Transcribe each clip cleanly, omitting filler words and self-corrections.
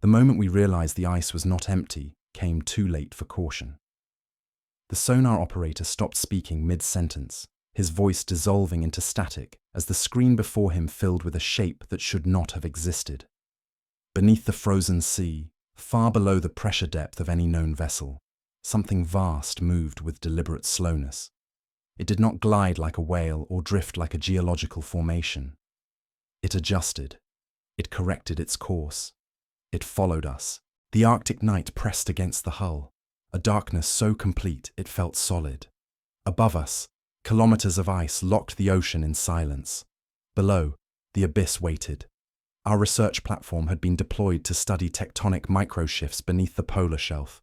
The moment we realized the ice was not empty came too late for caution. The sonar operator stopped speaking mid-sentence, his voice dissolving into static as the screen before him filled with a shape that should not have existed. Beneath the frozen sea, far below the pressure depth of any known vessel, something vast moved with deliberate slowness. It did not glide like a whale or drift like a geological formation. It adjusted. It corrected its course. It followed us. The Arctic night pressed against the hull, a darkness so complete it felt solid. Above us, kilometers of ice locked the ocean in silence. Below, the abyss waited. Our research platform had been deployed to study tectonic microshifts beneath the polar shelf,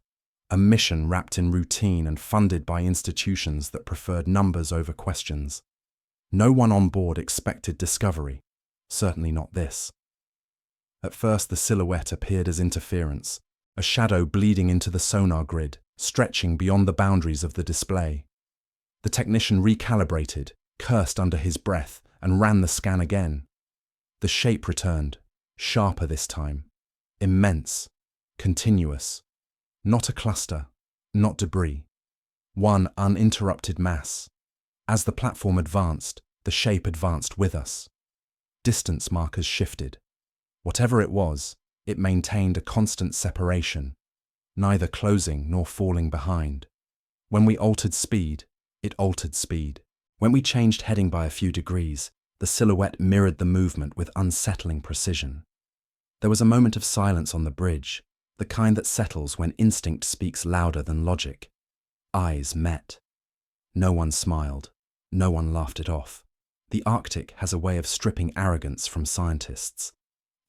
a mission wrapped in routine and funded by institutions that preferred numbers over questions. No one on board expected discovery, certainly not this. At first, the silhouette appeared as interference, a shadow bleeding into the sonar grid, stretching beyond the boundaries of the display. The technician recalibrated, cursed under his breath, and ran the scan again. The shape returned, sharper this time, immense, continuous. Not a cluster, not debris. One uninterrupted mass. As the platform advanced, the shape advanced with us. Distance markers shifted. Whatever it was, it maintained a constant separation, neither closing nor falling behind. When we altered speed, it altered speed. When we changed heading by a few degrees, the silhouette mirrored the movement with unsettling precision. There was a moment of silence on the bridge, the kind that settles when instinct speaks louder than logic. Eyes met. No one smiled. No one laughed it off. The Arctic has a way of stripping arrogance from scientists.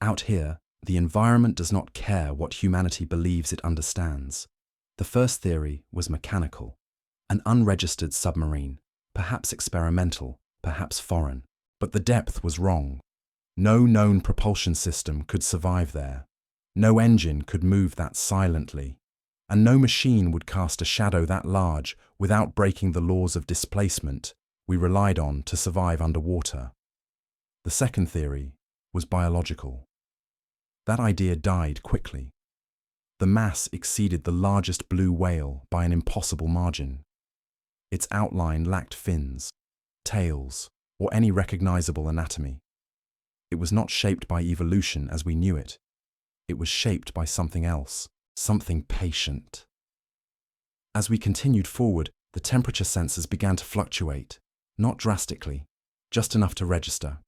Out here, the environment does not care what humanity believes it understands. The first theory was mechanical. An unregistered submarine, perhaps experimental, perhaps foreign. But the depth was wrong. No known propulsion system could survive there. No engine could move that silently. And no machine would cast a shadow that large without breaking the laws of displacement we relied on to survive underwater. The second theory was biological. That idea died quickly. The mass exceeded the largest blue whale by an impossible margin. Its outline lacked fins, tails, or any recognizable anatomy. It was not shaped by evolution as we knew it. It was shaped by something else, something patient. As we continued forward, the temperature sensors began to fluctuate, not drastically, just enough to register.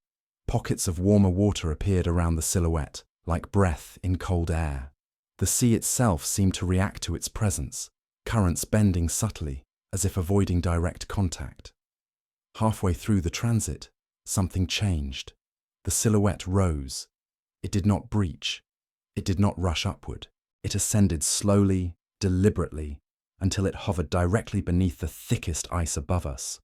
Pockets of warmer water appeared around the silhouette, like breath in cold air. The sea itself seemed to react to its presence, currents bending subtly, as if avoiding direct contact. Halfway through the transit, something changed. The silhouette rose. It did not breach. It did not rush upward. It ascended slowly, deliberately, until it hovered directly beneath the thickest ice above us.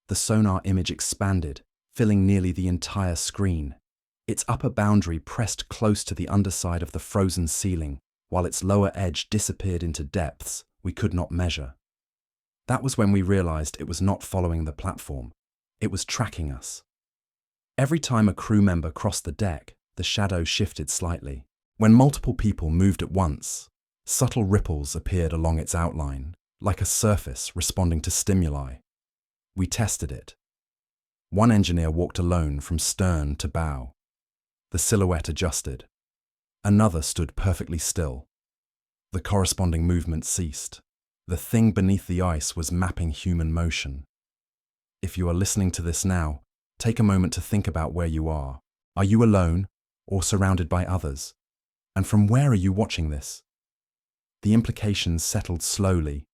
The sonar image expanded, filling nearly the entire screen. Its upper boundary pressed close to the underside of the frozen ceiling, while its lower edge disappeared into depths we could not measure. That was when we realized it was not following the platform. It was tracking us. Every time a crew member crossed the deck, the shadow shifted slightly. When multiple people moved at once, subtle ripples appeared along its outline, like a surface responding to stimuli. We tested it. One engineer walked alone from stern to bow. The silhouette adjusted. Another stood perfectly still. The corresponding movement ceased. The thing beneath the ice was mapping human motion. If you are listening to this now, take a moment to think about where you are. Are you alone or surrounded by others? And from where are you watching this? The implications settled slowly,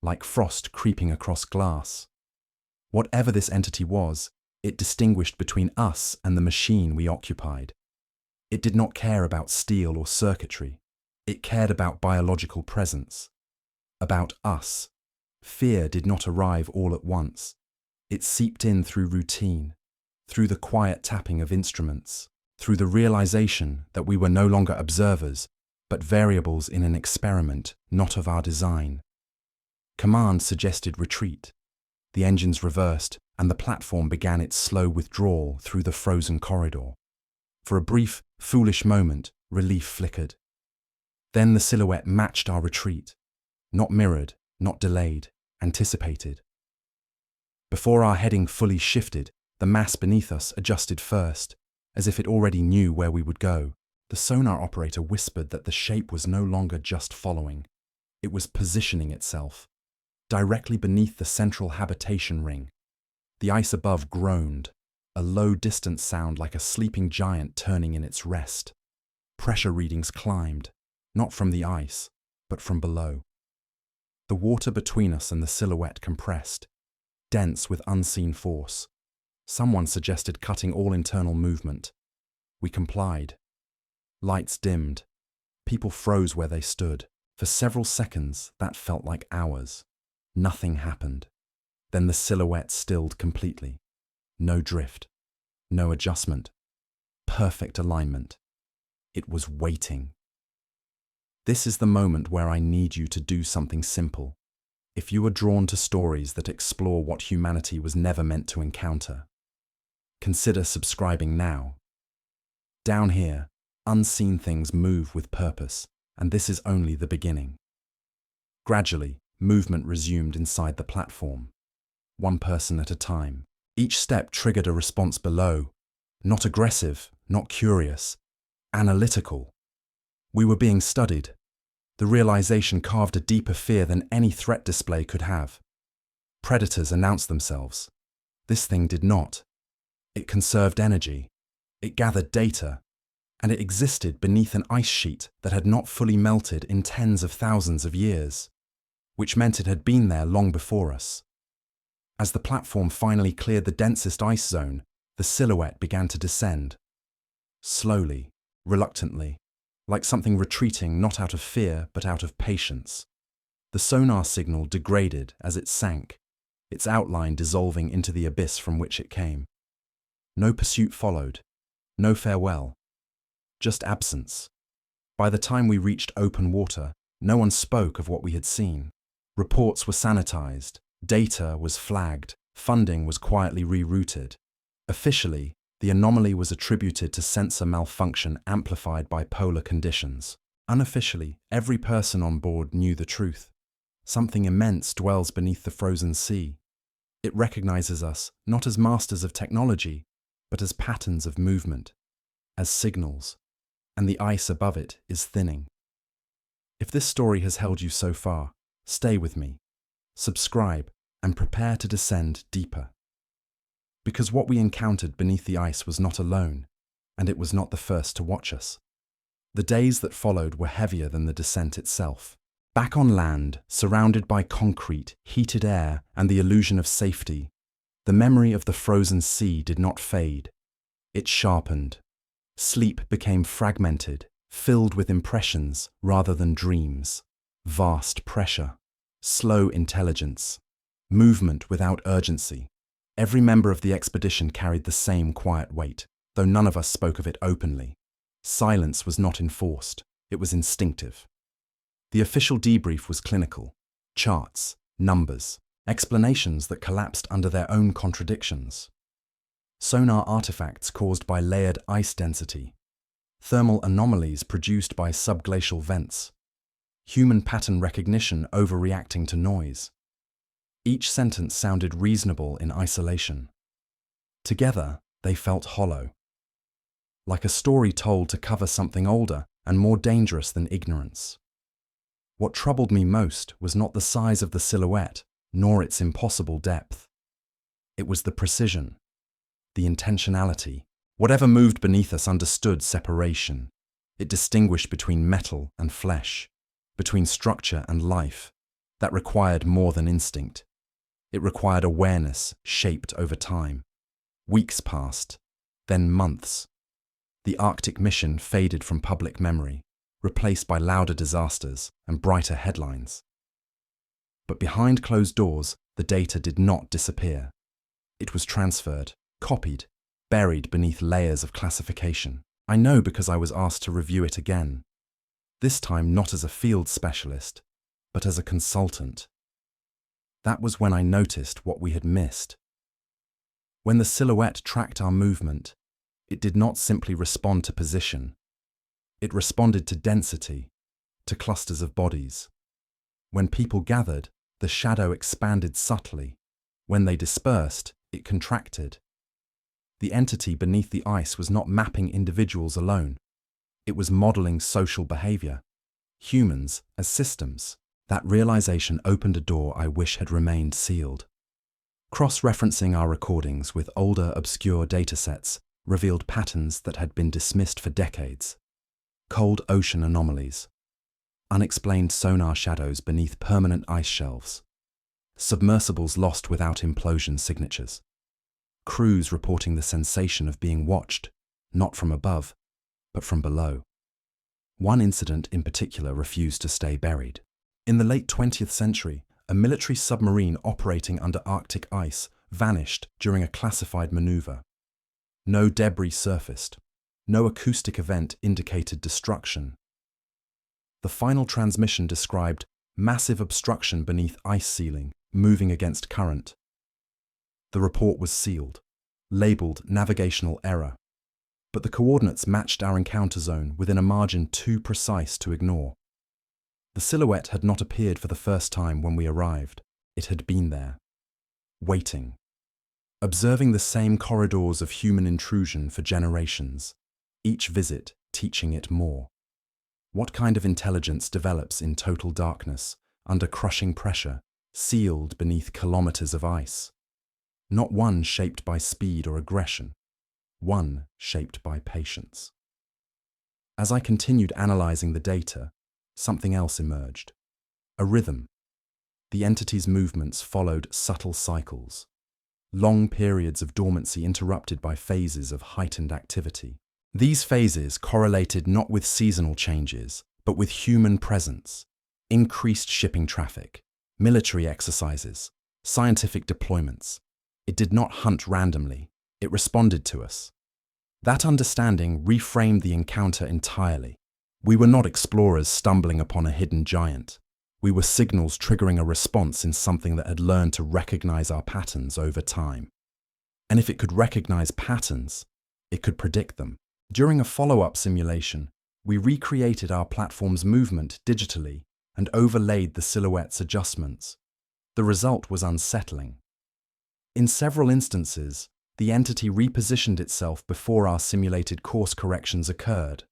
like frost creeping across glass. Whatever this entity was, it distinguished between us and the machine we occupied. It did not care about steel or circuitry. It cared about biological presence. About us. Fear did not arrive all at once. It seeped in through routine, through the quiet tapping of instruments, through the realization that we were no longer observers, but variables in an experiment not of our design. Command suggested retreat. The engines reversed, and the platform began its slow withdrawal through the frozen corridor. For a brief, foolish moment, relief flickered. Then the silhouette matched our retreat. Not mirrored, not delayed, anticipated. Before our heading fully shifted, the mass beneath us adjusted first, as if it already knew where we would go. The sonar operator whispered that the shape was no longer just following. It was positioning itself, directly beneath the central habitation ring. The ice above groaned, a low, distant sound like a sleeping giant turning in its rest. Pressure readings climbed, not from the ice, but from below. The water between us and the silhouette compressed, dense with unseen force. Someone suggested cutting all internal movement. We complied. Lights dimmed. People froze where they stood. For several seconds, that felt like hours. Nothing happened. Then the silhouette stilled completely. No drift. No adjustment. Perfect alignment. It was waiting. This is the moment where I need you to do something simple. If you are drawn to stories that explore what humanity was never meant to encounter, consider subscribing now. Down here, unseen things move with purpose, and this is only the beginning. Gradually, movement resumed inside the platform, one person at a time. Each step triggered a response below, not aggressive, not curious, analytical. We were being studied. The realization carved a deeper fear than any threat display could have. Predators announced themselves. This thing did not. It conserved energy. It gathered data. And it existed beneath an ice sheet that had not fully melted in tens of thousands of years, which meant it had been there long before us. As the platform finally cleared the densest ice zone, the silhouette began to descend. Slowly, reluctantly, like something retreating not out of fear but out of patience. The sonar signal degraded as it sank, its outline dissolving into the abyss from which it came. No pursuit followed, no farewell, just absence. By the time we reached open water, no one spoke of what we had seen. Reports were sanitized, data was flagged, funding was quietly rerouted. Officially, the anomaly was attributed to sensor malfunction amplified by polar conditions. Unofficially, every person on board knew the truth. Something immense dwells beneath the frozen sea. It recognizes us not as masters of technology, but as patterns of movement, as signals, and the ice above it is thinning. If this story has held you so far, stay with me, subscribe, and prepare to descend deeper. Because what we encountered beneath the ice was not alone, and it was not the first to watch us. The days that followed were heavier than the descent itself. Back on land, surrounded by concrete, heated air, and the illusion of safety, the memory of the frozen sea did not fade. It sharpened. Sleep became fragmented, filled with impressions rather than dreams. Vast pressure, slow intelligence, movement without urgency. Every member of the expedition carried the same quiet weight, though none of us spoke of it openly. Silence was not enforced, it was instinctive. The official debrief was clinical. Charts, numbers, explanations that collapsed under their own contradictions. Sonar artifacts caused by layered ice density. Thermal anomalies produced by subglacial vents. Human pattern recognition overreacting to noise. Each sentence sounded reasonable in isolation. Together, they felt hollow. Like a story told to cover something older and more dangerous than ignorance. What troubled me most was not the size of the silhouette, nor its impossible depth. It was the precision, the intentionality. Whatever moved beneath us understood separation. It distinguished between metal and flesh, between structure and life. That required more than instinct. It required awareness shaped over time. Weeks passed, then months. The Arctic mission faded from public memory, replaced by louder disasters and brighter headlines. But behind closed doors, the data did not disappear. It was transferred, copied, buried beneath layers of classification. I know because I was asked to review it again. This time not as a field specialist, but as a consultant. That was when I noticed what we had missed. When the silhouette tracked our movement, it did not simply respond to position. It responded to density, to clusters of bodies. When people gathered, the shadow expanded subtly. When they dispersed, it contracted. The entity beneath the ice was not mapping individuals alone. It was modeling social behavior, humans as systems. That realization opened a door I wish had remained sealed. Cross-referencing our recordings with older, obscure datasets revealed patterns that had been dismissed for decades. Cold ocean anomalies, unexplained sonar shadows beneath permanent ice shelves, submersibles lost without implosion signatures, crews reporting the sensation of being watched, not from above, but from below. One incident in particular refused to stay buried. In the late 20th century, a military submarine operating under Arctic ice vanished during a classified maneuver. No debris surfaced. No acoustic event indicated destruction. The final transmission described massive obstruction beneath ice ceiling, moving against current. The report was sealed, labeled navigational error, but the coordinates matched our encounter zone within a margin too precise to ignore. The silhouette had not appeared for the first time when we arrived. It had been there, waiting, observing the same corridors of human intrusion for generations, each visit teaching it more. What kind of intelligence develops in total darkness, under crushing pressure, sealed beneath kilometers of ice? Not one shaped by speed or aggression, one shaped by patience. As I continued analyzing the data, something else emerged. A rhythm. The entity's movements followed subtle cycles, long periods of dormancy interrupted by phases of heightened activity. These phases correlated not with seasonal changes, but with human presence, increased shipping traffic, military exercises, scientific deployments. It did not hunt randomly, it responded to us. That understanding reframed the encounter entirely. We were not explorers stumbling upon a hidden giant. We were signals triggering a response in something that had learned to recognize our patterns over time. And if it could recognize patterns, it could predict them. During a follow-up simulation, we recreated our platform's movement digitally and overlaid the silhouette's adjustments. The result was unsettling. In several instances, the entity repositioned itself before our simulated course corrections occurred,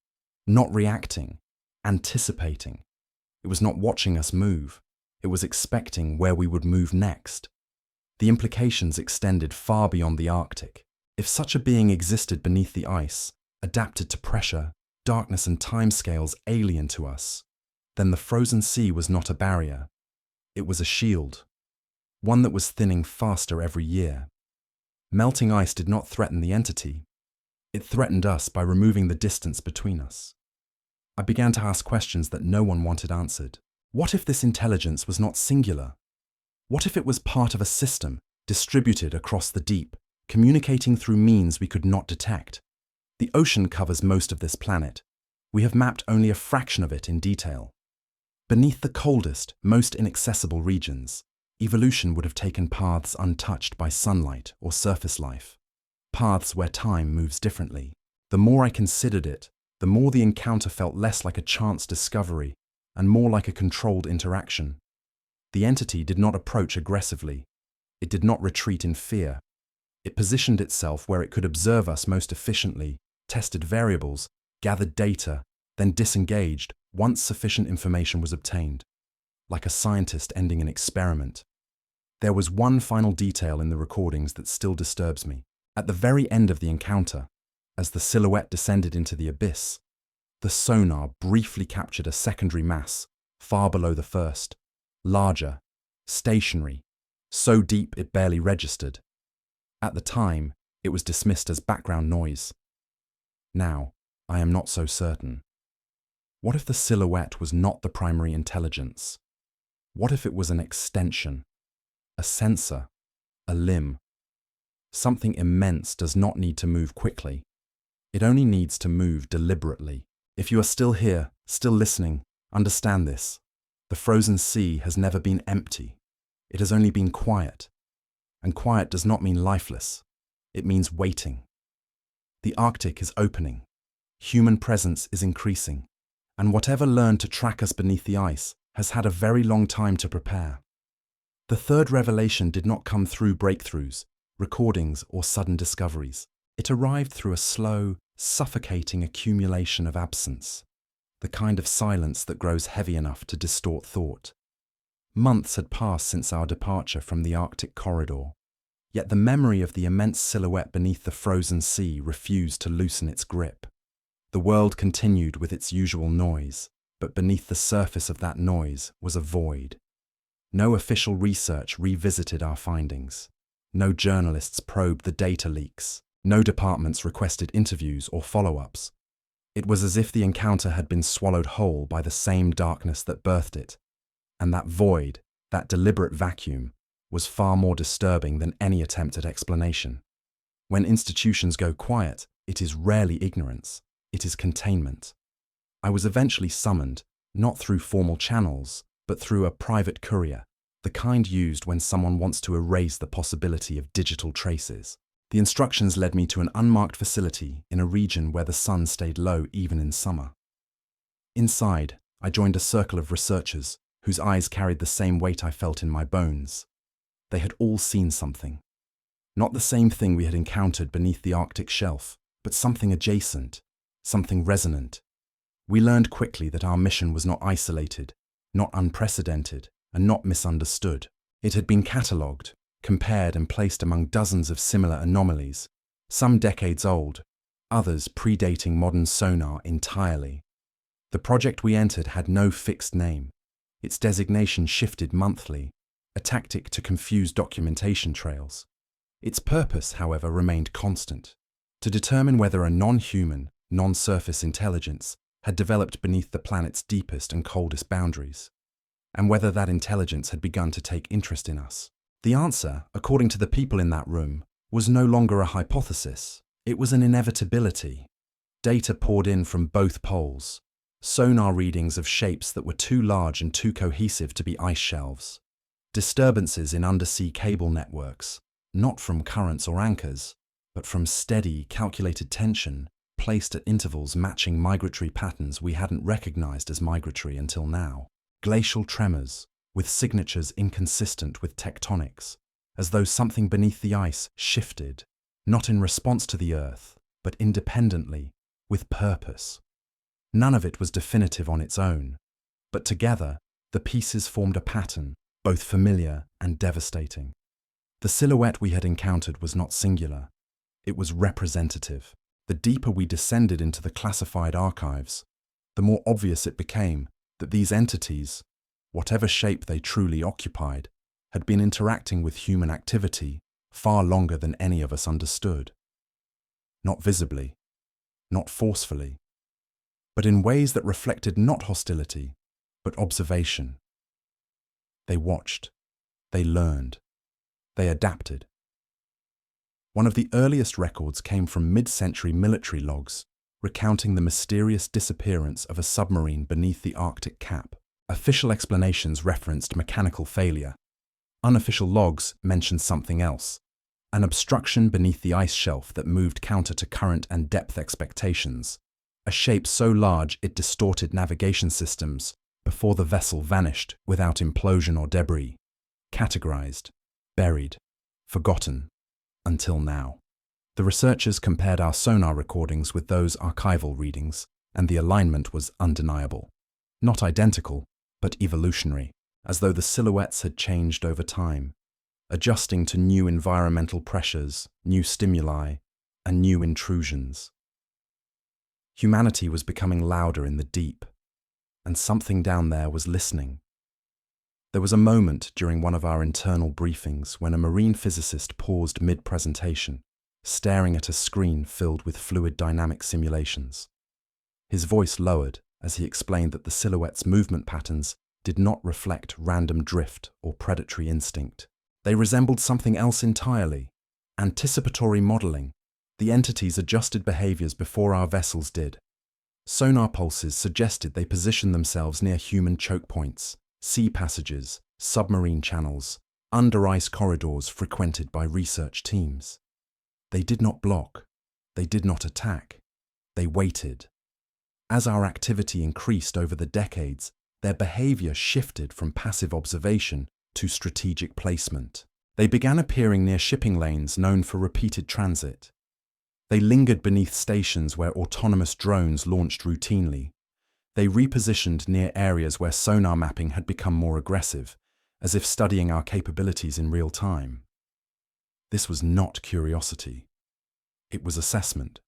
not reacting, anticipating. It was not watching us move, it was expecting where we would move next. The implications extended far beyond the Arctic. If such a being existed beneath the ice, adapted to pressure, darkness and timescales alien to us, then the frozen sea was not a barrier. It was a shield, one that was thinning faster every year. Melting ice did not threaten the entity. It threatened us by removing the distance between us. I began to ask questions that no one wanted answered. What if this intelligence was not singular? What if it was part of a system, distributed across the deep, communicating through means we could not detect? The ocean covers most of this planet. We have mapped only a fraction of it in detail. Beneath the coldest, most inaccessible regions, evolution would have taken paths untouched by sunlight or surface life, paths where time moves differently. The more I considered it, the more the encounter felt less like a chance discovery and more like a controlled interaction. The entity did not approach aggressively. It did not retreat in fear. It positioned itself where it could observe us most efficiently, tested variables, gathered data, then disengaged once sufficient information was obtained, like a scientist ending an experiment. There was one final detail in the recordings that still disturbs me. At the very end of the encounter, as the silhouette descended into the abyss, the sonar briefly captured a secondary mass, far below the first, larger, stationary, so deep it barely registered. At the time, it was dismissed as background noise. Now, I am not so certain. What if the silhouette was not the primary intelligence? What if it was an extension, a sensor, a limb? Something immense does not need to move quickly. It only needs to move deliberately. If you are still here, still listening, understand this. The frozen sea has never been empty. It has only been quiet. And quiet does not mean lifeless. It means waiting. The Arctic is opening. Human presence is increasing. and whatever learned to track us beneath the ice has had a very long time to prepare. The third revelation did not come through breakthroughs, recordings, or sudden discoveries. It arrived through a slow, suffocating accumulation of absence, the kind of silence that grows heavy enough to distort thought. Months had passed since our departure from the Arctic corridor, yet the memory of the immense silhouette beneath the frozen sea refused to loosen its grip. The world continued with its usual noise, but beneath the surface of that noise was a void. No official research revisited our findings. No journalists probed the data leaks. No departments requested interviews or follow-ups. It was as if the encounter had been swallowed whole by the same darkness that birthed it. And that void, that deliberate vacuum, was far more disturbing than any attempt at explanation. When institutions go quiet, it is rarely ignorance, it is containment. I was eventually summoned, not through formal channels, but through a private courier, the kind used when someone wants to erase the possibility of digital traces. The instructions led me to an unmarked facility in a region where the sun stayed low even in summer. Inside, I joined a circle of researchers whose eyes carried the same weight I felt in my bones. They had all seen something. Not the same thing we had encountered beneath the Arctic shelf, but something adjacent, something resonant. We learned quickly that our mission was not isolated, not unprecedented, and not misunderstood. It had been catalogued, compared and placed among dozens of similar anomalies, some decades old, others predating modern sonar entirely. The project we entered had no fixed name. Its designation shifted monthly, a tactic to confuse documentation trails. Its purpose, however, remained constant: to determine whether a non-human, non-surface intelligence had developed beneath the planet's deepest and coldest boundaries, and whether that intelligence had begun to take interest in us. The answer, according to the people in that room, was no longer a hypothesis. It was an inevitability. Data poured in from both poles, sonar readings of shapes that were too large and too cohesive to be ice shelves, disturbances in undersea cable networks, not from currents or anchors, but from steady, calculated tension placed at intervals matching migratory patterns we hadn't recognized as migratory until now. Glacial tremors, with signatures inconsistent with tectonics, as though something beneath the ice shifted, not in response to the Earth, but independently, with purpose. None of it was definitive on its own, but together, the pieces formed a pattern, both familiar and devastating. The silhouette we had encountered was not singular. It was representative. The deeper we descended into the classified archives, the more obvious it became that these entities, whatever shape they truly occupied, had been interacting with human activity far longer than any of us understood. Not visibly, not forcefully, but in ways that reflected not hostility, but observation. They watched, they learned, they adapted. One of the earliest records came from mid-century military logs, recounting the mysterious disappearance of a submarine beneath the Arctic cap. Official explanations referenced mechanical failure. Unofficial logs mentioned something else: an obstruction beneath the ice shelf that moved counter to current and depth expectations, a shape so large it distorted navigation systems before the vessel vanished without implosion or debris. Categorized, buried, forgotten, until now. The researchers compared our sonar recordings with those archival readings, and the alignment was undeniable. Not identical, but evolutionary, as though the silhouettes had changed over time, adjusting to new environmental pressures, new stimuli, and new intrusions. Humanity was becoming louder in the deep, and something down there was listening. There was a moment during one of our internal briefings when a marine physicist paused mid-presentation, staring at a screen filled with fluid dynamic simulations. His voice lowered as he explained that the silhouette's movement patterns did not reflect random drift or predatory instinct. They resembled something else entirely: anticipatory modeling. The entities adjusted behaviors before our vessels did. Sonar pulses suggested they positioned themselves near human choke points, sea passages, submarine channels, under ice corridors frequented by research teams. They did not block. They did not attack. They waited. As our activity increased over the decades, their behavior shifted from passive observation to strategic placement. They began appearing near shipping lanes known for repeated transit. They lingered beneath stations where autonomous drones launched routinely. They repositioned near areas where sonar mapping had become more aggressive, as if studying our capabilities in real time. This was not curiosity. It was assessment.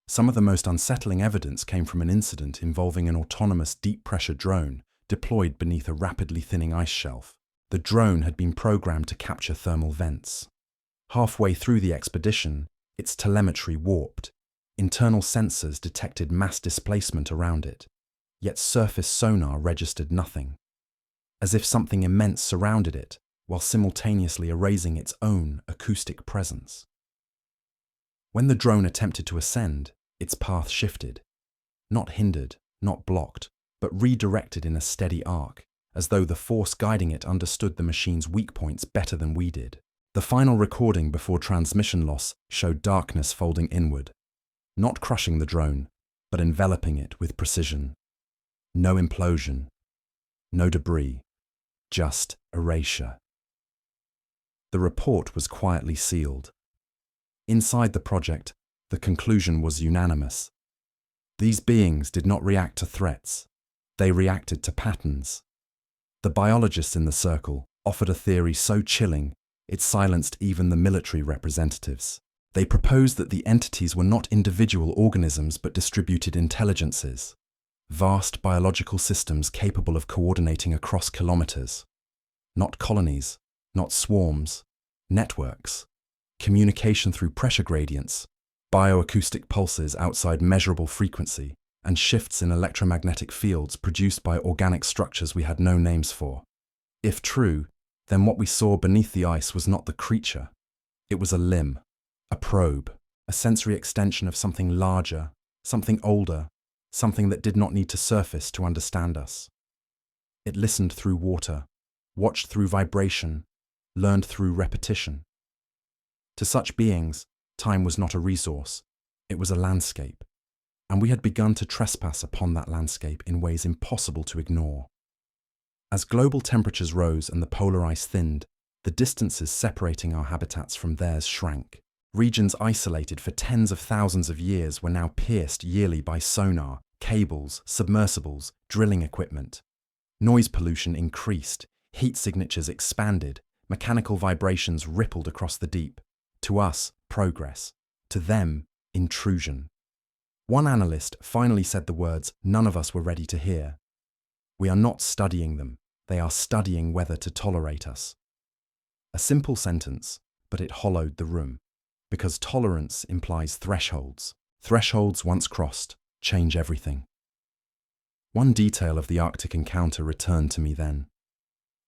Some of the most unsettling evidence came from an incident involving an autonomous deep-pressure drone deployed beneath a rapidly thinning ice shelf. The drone had been programmed to capture thermal vents. Halfway through the expedition, its telemetry warped. Internal sensors detected mass displacement around it, yet surface sonar registered nothing, as if something immense surrounded it while simultaneously erasing its own acoustic presence. When the drone attempted to ascend, its path shifted, not hindered, not blocked, but redirected in a steady arc, as though the force guiding it understood the machine's weak points better than we did. The final recording before transmission loss showed darkness folding inward, not crushing the drone, but enveloping it with precision. No implosion, no debris, just erasure. The report was quietly sealed. Inside the project, the conclusion was unanimous. These beings did not react to threats. They reacted to patterns. The biologists in the circle offered a theory so chilling it silenced even the military representatives. They proposed that the entities were not individual organisms but distributed intelligences, vast biological systems capable of coordinating across kilometers. Not colonies, not swarms, networks, communication through pressure gradients, bioacoustic pulses outside measurable frequency, and shifts in electromagnetic fields produced by organic structures we had no names for. If true, then what we saw beneath the ice was not the creature. It was a limb, a probe, a sensory extension of something larger, something older, something that did not need to surface to understand us. It listened through water, watched through vibration, learned through repetition. To such beings, time was not a resource, it was a landscape, and we had begun to trespass upon that landscape in ways impossible to ignore. As global temperatures rose and the polar ice thinned, the distances separating our habitats from theirs shrank. Regions isolated for tens of thousands of years were now pierced yearly by sonar, cables, submersibles, drilling equipment. Noise pollution increased, heat signatures expanded, mechanical vibrations rippled across the deep. To us, progress. To them, intrusion. One analyst finally said the words none of us were ready to hear. We are not studying them, they are studying whether to tolerate us. A simple sentence, but it hollowed the room. Because tolerance implies thresholds. Thresholds once crossed, change everything. One detail of the Arctic encounter returned to me then.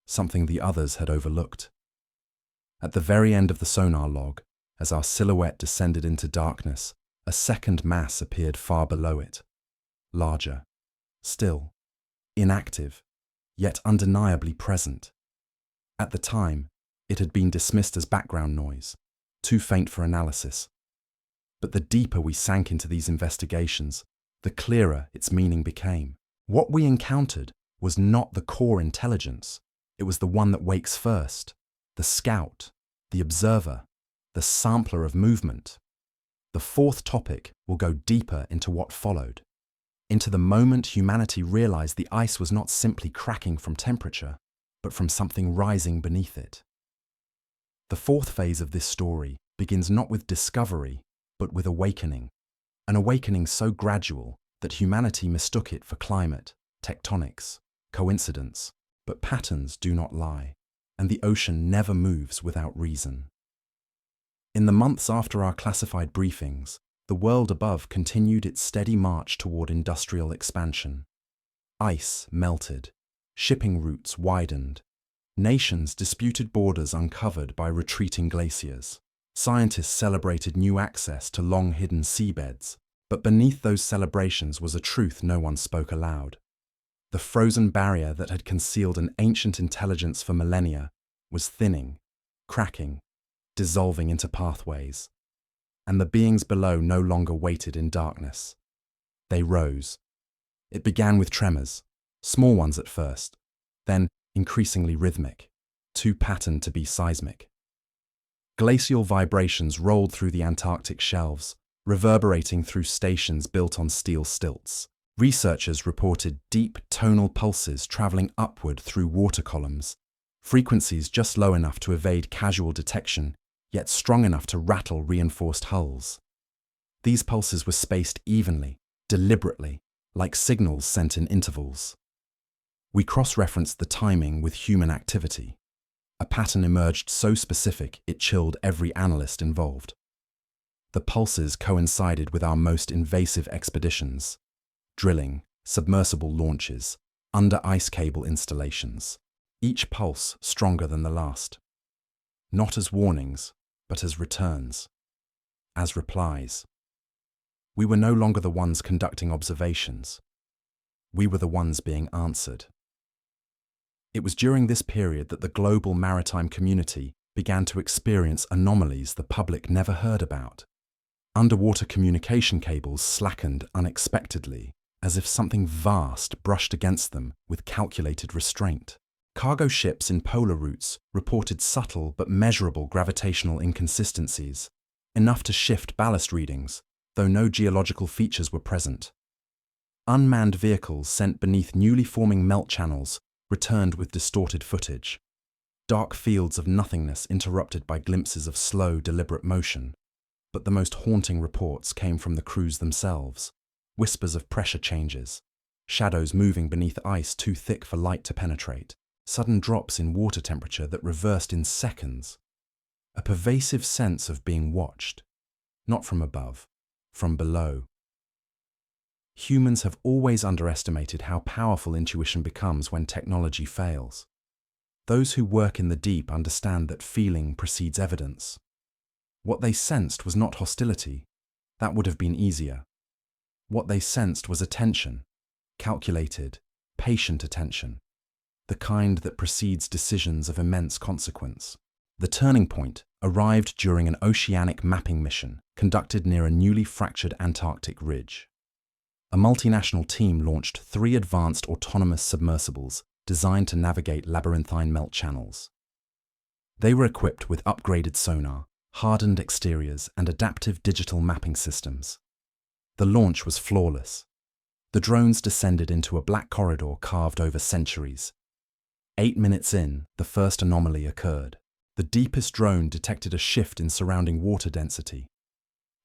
Something the others had overlooked. At the very end of the sonar log, as our silhouette descended into darkness, a second mass appeared far below it. Larger, still, inactive, yet undeniably present. At the time, it had been dismissed as background noise, too faint for analysis. But the deeper we sank into these investigations, the clearer its meaning became. What we encountered was not the core intelligence, it was the one that wakes first, the scout, the observer, the sampler of movement. The fourth topic will go deeper into what followed, into the moment humanity realized the ice was not simply cracking from temperature, but from something rising beneath it. The fourth phase of this story begins not with discovery, but with awakening. An awakening so gradual that humanity mistook it for climate, tectonics, coincidence, but patterns do not lie, and the ocean never moves without reason. In the months after our classified briefings, the world above continued its steady march toward industrial expansion. Ice melted, shipping routes widened, nations disputed borders uncovered by retreating glaciers. Scientists celebrated new access to long-hidden seabeds, but beneath those celebrations was a truth no one spoke aloud. The frozen barrier that had concealed an ancient intelligence for millennia was thinning, cracking, dissolving into pathways, and the beings below no longer waited in darkness. They rose. It began with tremors, small ones at first, then increasingly rhythmic, too patterned to be seismic. Glacial vibrations rolled through the Antarctic shelves, reverberating through stations built on steel stilts. Researchers reported deep tonal pulses traveling upward through water columns, frequencies just low enough to evade casual detection, yet strong enough to rattle reinforced hulls. These pulses were spaced evenly, deliberately, like signals sent in intervals. We cross-referenced the timing with human activity. A pattern emerged so specific it chilled every analyst involved. The pulses coincided with our most invasive expeditions: drilling, submersible launches, under-ice cable installations, each pulse stronger than the last. Not as warnings, but as returns, as replies. We were no longer the ones conducting observations. We were the ones being answered. It was during this period that the global maritime community began to experience anomalies the public never heard about. Underwater communication cables slackened unexpectedly, as if something vast brushed against them with calculated restraint. Cargo ships in polar routes reported subtle but measurable gravitational inconsistencies, enough to shift ballast readings, though no geological features were present. Unmanned vehicles sent beneath newly forming melt channels returned with distorted footage. Dark fields of nothingness interrupted by glimpses of slow, deliberate motion. But the most haunting reports came from the crews themselves. Whispers of pressure changes, shadows moving beneath ice too thick for light to penetrate, sudden drops in water temperature that reversed in seconds. A pervasive sense of being watched, not from above, from below. Humans have always underestimated how powerful intuition becomes when technology fails. Those who work in the deep understand that feeling precedes evidence. What they sensed was not hostility. That would have been easier. What they sensed was attention, calculated, patient attention, the kind that precedes decisions of immense consequence. The turning point arrived during an oceanic mapping mission conducted near a newly fractured Antarctic ridge. A multinational team launched 3 advanced autonomous submersibles designed to navigate labyrinthine melt channels. They were equipped with upgraded sonar, hardened exteriors, and adaptive digital mapping systems. The launch was flawless. The drones descended into a black corridor carved over centuries. 8 minutes in, the first anomaly occurred. The deepest drone detected a shift in surrounding water density.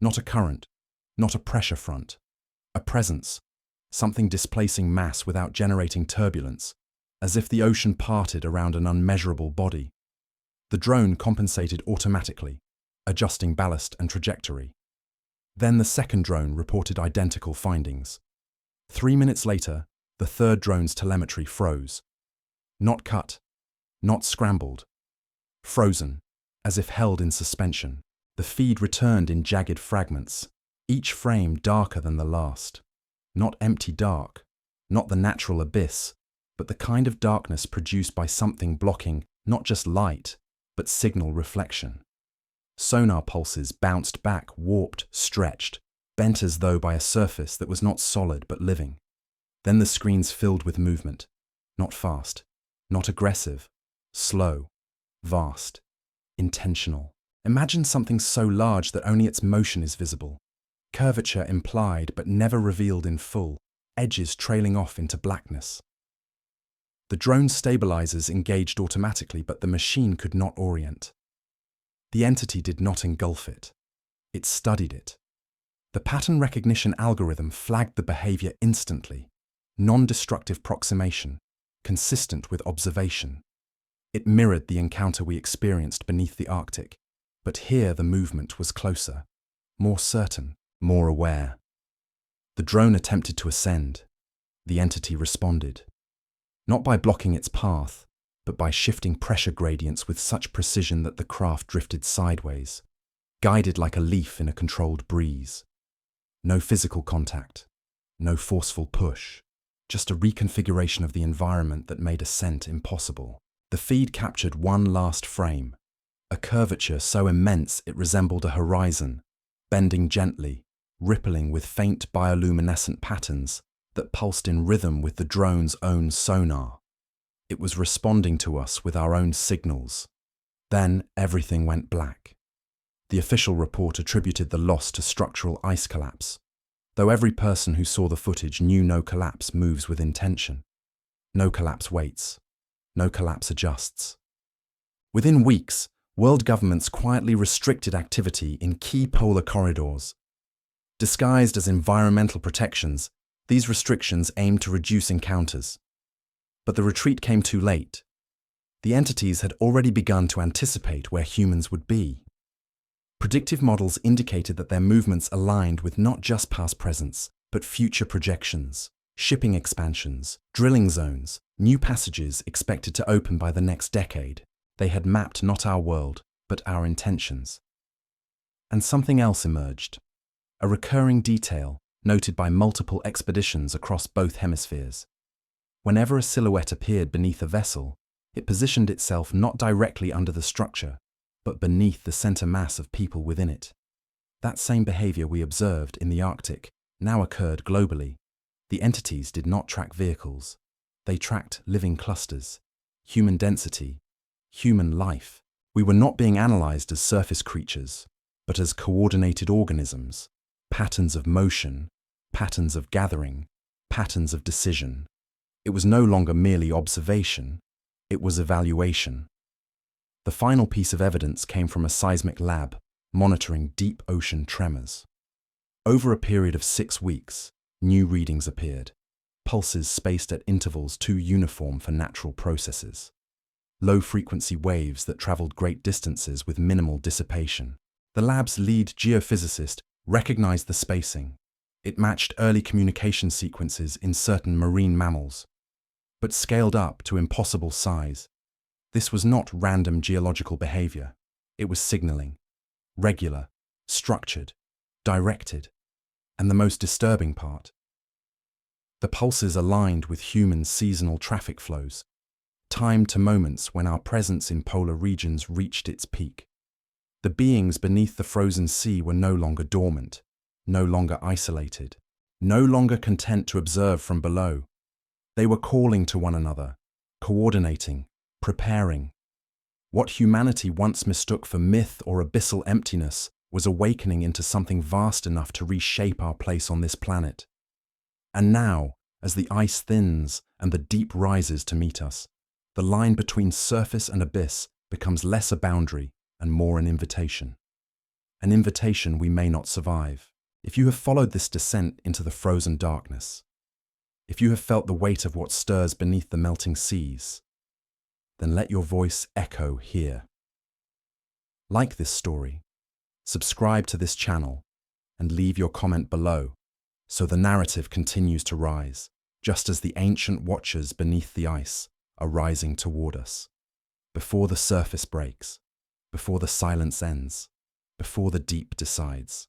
Not a current, not a pressure front. A presence, something displacing mass without generating turbulence, as if the ocean parted around an unmeasurable body. The drone compensated automatically, adjusting ballast and trajectory. Then the second drone reported identical findings. 3 minutes later, the third drone's telemetry froze. Not cut, not scrambled. Frozen, as if held in suspension. The feed returned in jagged fragments, each frame darker than the last. Not empty dark, not the natural abyss, but the kind of darkness produced by something blocking not just light, but signal reflection. Sonar pulses bounced back, warped, stretched, bent as though by a surface that was not solid but living. Then the screens filled with movement, not fast, not aggressive, slow, vast, intentional. Imagine something so large that only its motion is visible. Curvature implied but never revealed in full, edges trailing off into blackness. The drone's stabilizers engaged automatically, but the machine could not orient. The entity did not engulf it. It studied it. The pattern recognition algorithm flagged the behavior instantly. Non-destructive proximation, consistent with observation. It mirrored the encounter we experienced beneath the Arctic, but here the movement was closer, more certain, more aware. The drone attempted to ascend. The entity responded. Not by blocking its path, but by shifting pressure gradients with such precision that the craft drifted sideways, guided like a leaf in a controlled breeze. No physical contact, no forceful push, just a reconfiguration of the environment that made ascent impossible. The feed captured one last frame, a curvature so immense it resembled a horizon, bending gently, rippling with faint bioluminescent patterns that pulsed in rhythm with the drone's own sonar. It was responding to us with our own signals. Then everything went black. The official report attributed the loss to structural ice collapse, though every person who saw the footage knew no collapse moves with intention. No collapse waits. No collapse adjusts. Within weeks, world governments quietly restricted activity in key polar corridors. Disguised as environmental protections, these restrictions aimed to reduce encounters. But the retreat came too late. The entities had already begun to anticipate where humans would be. Predictive models indicated that their movements aligned with not just past presence, but future projections, shipping expansions, drilling zones, new passages expected to open by the next decade. They had mapped not our world, but our intentions. And something else emerged. A recurring detail noted by multiple expeditions across both hemispheres. Whenever a silhouette appeared beneath a vessel, it positioned itself not directly under the structure, but beneath the center mass of people within it. That same behavior we observed in the Arctic now occurred globally. The entities did not track vehicles. They tracked living clusters, human density, human life. We were not being analyzed as surface creatures, but as coordinated organisms, patterns of motion, patterns of gathering, patterns of decision. It was no longer merely observation, it was evaluation. The final piece of evidence came from a seismic lab monitoring deep ocean tremors. Over a period of 6 weeks, new readings appeared, pulses spaced at intervals too uniform for natural processes. Low-frequency waves that traveled great distances with minimal dissipation. The lab's lead geophysicist recognized the spacing. It matched early communication sequences in certain marine mammals, but scaled up to impossible size. This was not random geological behavior. It was signaling. Regular, structured, directed. And the most disturbing part, the pulses aligned with human seasonal traffic flows, timed to moments when our presence in polar regions reached its peak. The beings beneath the frozen sea were no longer dormant, no longer isolated, no longer content to observe from below. They were calling to one another, coordinating, preparing. What humanity once mistook for myth or abyssal emptiness was awakening into something vast enough to reshape our place on this planet. And now, as the ice thins and the deep rises to meet us, the line between surface and abyss becomes less a boundary and more an invitation. An invitation we may not survive. If you have followed this descent into the frozen darkness, if you have felt the weight of what stirs beneath the melting seas, then let your voice echo here. Like this story, subscribe to this channel, and leave your comment below so the narrative continues to rise, just as the ancient watchers beneath the ice are rising toward us. Before the surface breaks, before the silence ends, before the deep decides.